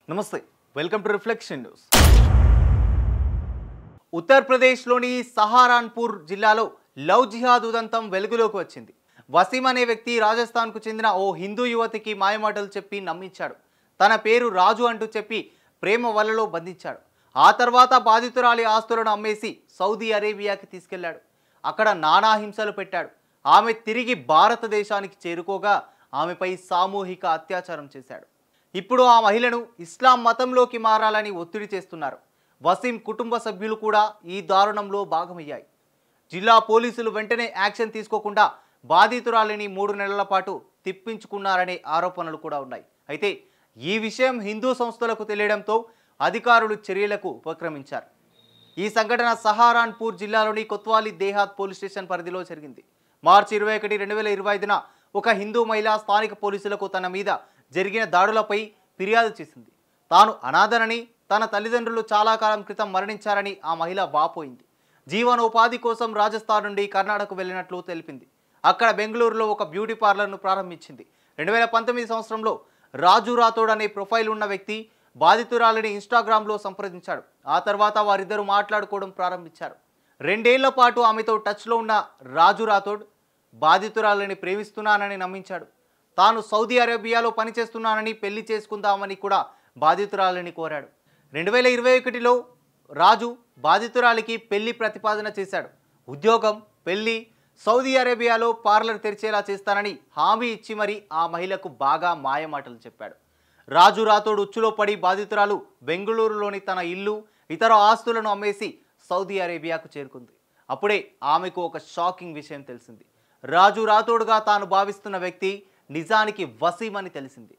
నమస్తే welcome to reflection news. ఉత్తరప్రదేశ్లోని సహారన్పూర్ జిల్లాలో లవ్ జిహాద్ ఉదంతం వెలుగులోకి వచ్చింది. వసీం అనే వ్యక్తి రాజస్థాన్కు చెందిన ఓ హిందూ యువతికి మాయమాటలు చెప్పి నమ్మించాడు. తన పేరు రాజు అంటూ చెప్పి ప్రేమ వలలో బంధించాడు. ఆ తర్వాత బాధితురాలి ఆస్తులను అమ్మేసి సౌదీ అరేబియాకి తీసుకెళ్లాడు. అక్కడ నానా హింసలు పెట్టాడు. ఆమె తిరిగి భారతదేశానికి చేరుకోగా ఆమెపై సామూహిక అత్యాచారం చేశాడు. ఇప్పుడు ఆ మహిళను ఇస్లాం మతంలోకి మారాలని ఒత్తిడి చేస్తున్నారు. వసీం కుటుంబ సభ్యులు కూడా ఈ దారుణంలో భాగమయ్యాయి. జిల్లా పోలీసులు వెంటనే యాక్షన్ తీసుకోకుండా బాధితురాలిని 3 నెలల పాటు తిప్పించుకున్నారనే ఆరోపణలు కూడా ఉన్నాయి. అయితే ఈ విషయం హిందూ సంస్థలకు తెలియడంతో అధికారులు చర్యలకు ఉపక్రమించారు. ఈ సంఘటన సహారన్పూర్ జిల్లాలోని కొత్వాలి దేహాత్ పోలీస్ స్టేషన్ పరిధిలో జరిగింది. మార్చి 21, 2025న ఒక హిందూ మహిళ స్థానిక పోలీసులకు తన మీద జరిగిన దాడులపై ఫిర్యాదు చేసింది. తాను అనాథనని, తన తల్లిదండ్రులు చాలా కాలం క్రితం మరణించారని ఆ మహిళ వాపోయింది. జీవనోపాధి కోసం రాజస్థాన్ నుండి కర్ణాటకకు వెళ్ళినట్లు తెలిపింది. అక్కడ బెంగళూరులో ఒక బ్యూటీ పార్లర్ను ప్రారంభించింది. 2019 సంవత్సరంలో రాజు రాథోడ్ అనే ప్రొఫైల్ ఉన్న వ్యక్తి బాధితురాలిని ఇన్స్టాగ్రామ్లో సంప్రదించాడు. ఆ తర్వాత వారిద్దరూ మాట్లాడుకోవడం ప్రారంభించారు. 2 ఏళ్ల పాటు ఆమెతో టచ్లో ఉన్న రాజు రాథోడ్ బాధితురాలిని ప్రేమిస్తున్నానని నమ్మించాడు. తాను సౌదీ అరేబియాలో పనిచేస్తున్నానని, పెళ్లి చేసుకుందామని కూడా బాధితురాలిని కోరాడు. 2021లో రాజు బాధితురాలికి పెళ్లి ప్రతిపాదన చేశాడు. ఉద్యోగం, పెళ్లి, సౌదీ అరేబియాలో పార్లర్ తెరిచేలా చేస్తానని హామీ ఇచ్చి మరి ఆ మహిళకు బాగా మాయమాటలు చెప్పాడు. రాజు రాథోడ్ ఉచ్చులో పడి బాధితురాలు బెంగళూరులోని తన ఇల్లు, ఇతర ఆస్తులను అమ్మేసి సౌదీ అరేబియాకు చేరుకుంది. అప్పుడే ఆమెకు ఒక షాకింగ్ విషయం తెలిసింది. రాజు రాథోడ్గా తాను భావిస్తున్న వ్యక్తి నిజానికి వసీం అని తెలిసింది.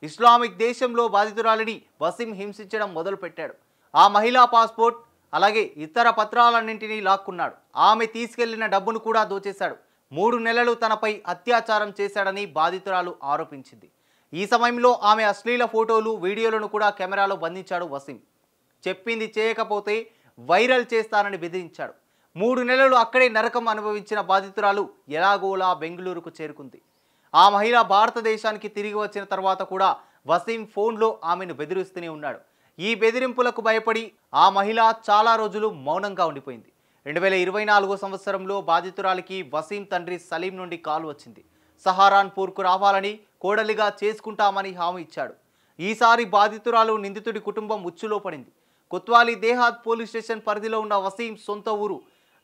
ఇస్లామిక్ దేశంలో బాధితురాలిని వసీం హింసించడం మొదలుపెట్టాడు. ఆ మహిళా పాస్పోర్ట్ అలాగే ఇతర పత్రాలన్నింటినీ లాక్కున్నాడు. ఆమె తీసుకెళ్లిన డబ్బును కూడా దోచేశాడు. 3 నెలలు తనపై అత్యాచారం చేశాడని బాధితురాలు ఆరోపించింది. ఈ సమయంలో ఆమె అశ్లీల ఫోటోలు, వీడియోలను కూడా కెమెరాలో బంధించాడు వసీం. చెప్పింది చేయకపోతే వైరల్ చేస్తానని బెదిరించాడు. 3 నెలలు అక్కడే నరకం అనుభవించిన బాధితురాలు ఎలాగోలా బెంగళూరుకు చేరుకుంది. ఆ మహిళ భారతదేశానికి తిరిగి వచ్చిన తర్వాత కూడా వసీం ఫోన్లో ఆమెను బెదిరిస్తూనే ఉన్నాడు. ఈ బెదిరింపులకు భయపడి ఆ మహిళ చాలా రోజులు మౌనంగా ఉండిపోయింది. 2024 సంవత్సరంలో బాధితురాలికి వసీం తండ్రి సలీం నుండి కాల్ వచ్చింది. సహారన్పూర్కు రావాలని, కోడలిగా చేసుకుంటామని హామీ ఇచ్చాడు. ఈసారి బాధితురాలు నిందితుడి కుటుంబం ఉచ్చులో పడింది. కొత్వాలి దేహాత్ పోలీస్ స్టేషన్ పరిధిలో ఉన్న వసీం సొంత ఊరు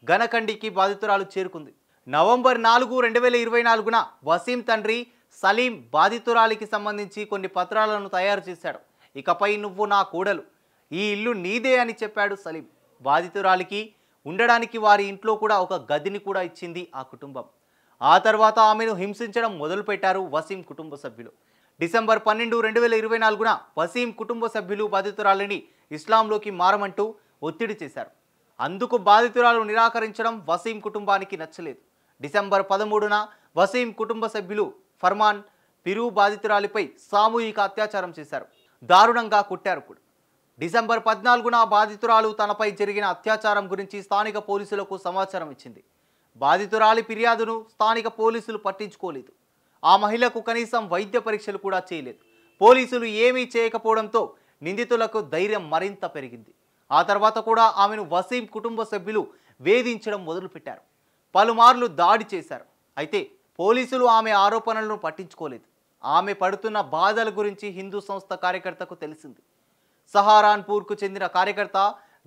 గనకండికి బాధితురాలు చేరుకుంది. నవంబర్ 4, 2024న వసీం తండ్రి సలీం బాధితురాలికి సంబంధించి కొన్ని పత్రాలను తయారు చేశాడు. ఇకపై నువ్వు నా కోడలు, ఈ ఇల్లు నీదే అని చెప్పాడు సలీం. బాధితురాలికి ఉండడానికి వారి ఇంట్లో కూడా ఒక గదిని కూడా ఇచ్చింది ఆ కుటుంబం. ఆ తర్వాత ఆమెను హింసించడం మొదలుపెట్టారు వసీం కుటుంబ సభ్యులు. డిసెంబర్ 12, 2024న వసీం కుటుంబ సభ్యులు బాధితురాలిని ఇస్లాంలోకి మారమంటూ ఒత్తిడి చేశారు. అందుకు బాధితురాలు నిరాకరించడం వసీం కుటుంబానికి నచ్చలేదు. డిసెంబర్ 13న వసీం కుటుంబ సభ్యులు ఫర్మాన్ పిరు బాధితురాలిపై సామూహిక అత్యాచారం చేశారు. దారుణంగా కొట్టారు కూడా. డిసెంబర్ 14న బాధితురాలు తనపై జరిగిన అత్యాచారం గురించి స్థానిక పోలీసులకు సమాచారం ఇచ్చింది. బాధితురాలి ఫిర్యాదును స్థానిక పోలీసులు పట్టించుకోలేదు. ఆ మహిళకు కనీసం వైద్య పరీక్షలు కూడా చేయలేదు. పోలీసులు ఏమీ చేయకపోవడంతో నిందితులకు ధైర్యం మరింత పెరిగింది. ఆ తర్వాత కూడా ఆమెను వసీం కుటుంబ సభ్యులు వేధించడం మొదలుపెట్టారు. పలుమార్లు దాడి చేశారు. అయితే పోలీసులు ఆమె ఆరోపణలను పట్టించుకోలేదు. ఆమె పడుతున్న బాధల గురించి హిందూ సంస్థ కార్యకర్తకు తెలిసింది. సహారన్పూర్కు చెందిన కార్యకర్త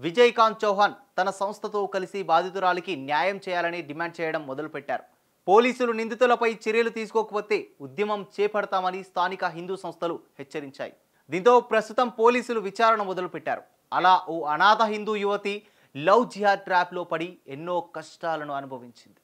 విజయకాంత్ చౌహాన్ తన సంస్థతో కలిసి బాధితురాలికి న్యాయం చేయాలని డిమాండ్ చేయడం మొదలుపెట్టారు. పోలీసులు నిందితులపై చర్యలు తీసుకోకపోతే ఉద్యమం చేపడతామని స్థానిక హిందూ సంస్థలు హెచ్చరించాయి. దీంతో ప్రస్తుతం పోలీసులు విచారణ మొదలుపెట్టారు. అలా ఓ అనాథ హిందూ యువతి లవ్ జిహాద్ ట్రాప్లో పడి ఎన్నో కష్టాలను అనుభవించింది.